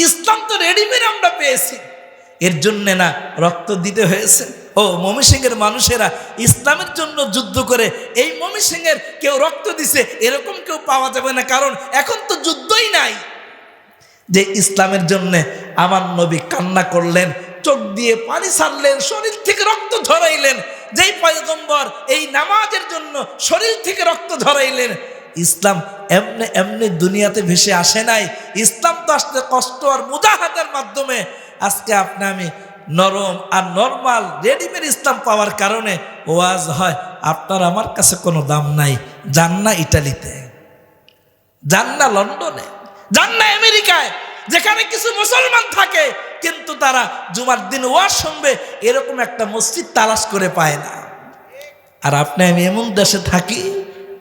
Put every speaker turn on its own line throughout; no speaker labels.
ইসলাম তো রেডিমেড আমরা পেয়েছি, এর জন্যে না রক্ত দিতে হয়েছে। ও ময়মনসিংহের মানুষেরা ইসলামের জন্য যুদ্ধ করে এই ময়মনসিংহের কেউ রক্ত দিছে এরকম কেউ পাওয়া যাবে না, কারণ এখন তো যুদ্ধই নাই। যে ইসলামের জন্যে আমার নবী কান্না করলেন, চোখ দিয়ে পানি ছাড়লেন, শরীর থেকে রক্ত ঝরাইলেন। যেই পয়গম্বর এই নামাজের জন্য শরীর থেকে রক্ত ঝরাইলেন, ইসলাম এমনি এমনি দুনিয়াতে ভেসে আসে নাই। ইসলাম তো আসলে কষ্ট আর মুজাহাদার মাধ্যমে। আজকে আপনি আমি নরম আর নর্মাল রেডিমেড ইসলাম পাওয়ার কারণে ওয়াজ হয়, আপনার আমার কাছে কোনো দাম নাই। যান না ইটালিতে, যান না লন্ডনে, যান না আমেরিকায়, যেখানে কিছু মুসলমান থাকে কিন্তু তারা জুমার দিন ওয়াজ শুনবে এরকম একটা মসজিদ তালাশ করে পায় না। আর আপনি আমি এমন দেশে থাকি,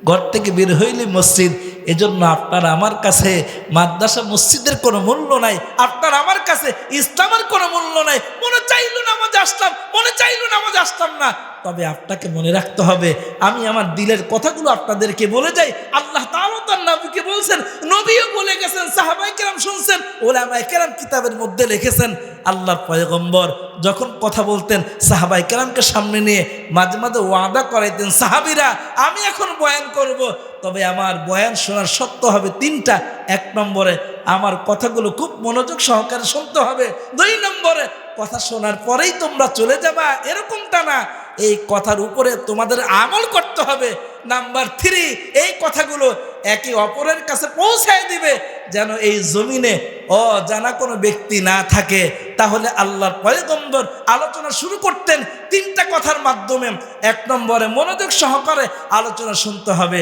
ঘর থেকে বের হইলে মসজিদ। এজন্য আপনার আমার কাছে মাদ্রাসা মসজিদের কোনো মূল্য নাই, আপনার আমার কাছে ইসলামের কোনো মূল্য নাই। মনে চাইলো নামাজ আসলাম, মনে চাইলো নামাজ আসলাম না। তবে আপনাকে মনে রাখতে হবে, আমি আমার দিলের কথাগুলো আপনাদেরকে বলে যাই। আল্লাহ তাআলা তার নবীকে বলছেন, নবীও বলে গেছেন, সাহাবায়ে কেরাম শুনছেন, উলামায়ে কেরাম কিতাবের মধ্যে লিখেছেন। আল্লাহর পয়গম্বর যখন কথা বলতেন সাহাবায়ে কেরামকে সামনে নিয়ে মাঝে মাঝে ওয়াদা করাইতেন, সাহাবীরা আমি এখন বয়ান করব, তবে আমার বয়ান শোনার শর্ত হবে তিনটা। 1 নম্বরে আমার কথাগুলো খুব মনোযোগ সহকারে শুনতে হবে। 2 নম্বরে কথা শোনার পরেই তোমরা চলে যাবা, এরকমটা না, এই কথার উপরে তোমাদের আমল করতে হবে। নাম্বার 3, এই কথাগুলো একে অপরের কাছে পৌঁছায় দিবে, যেন এই জমিনে অজানা কোনো ব্যক্তি না থাকে। তাহলে আল্লাহর পয়গম্বর আলোচনা শুরু করতেন 3টা কথার মাধ্যমে। 1 নম্বরে মনোযোগ সহকারে আলোচনা শুনতে হবে।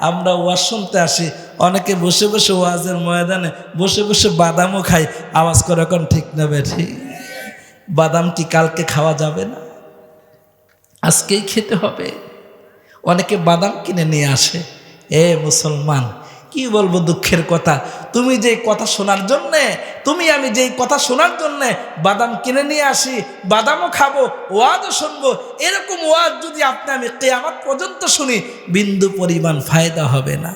আমরা ওয়াজ শুনতে আসি, অনেকে বসে বসে ওয়াজের ময়দানে বসে বসে বাদামও খায়। আওয়াজ করে এখন ঠিক না বেঠি? বাদাম কি কালকে খাওয়া যাবে না? আজকেই খেতে হবে। অনেকে বাদাম কিনে নিয়ে আসে। এ মুসলমান, কি বলবো দুঃখের কথা, তুমি যে কথা শোনার জন্যে, তুমি আমি যেই কথা শোনার জন্যে বাদাম কিনে নিয়ে আসি, বাদামও খাবো, ওয়াজও শুনবো, এরকম ওয়াজ যদি আপনি আমি কিয়ামত পর্যন্ত শুনি, বিন্দু পরিমাণ ফায়দা হবে না।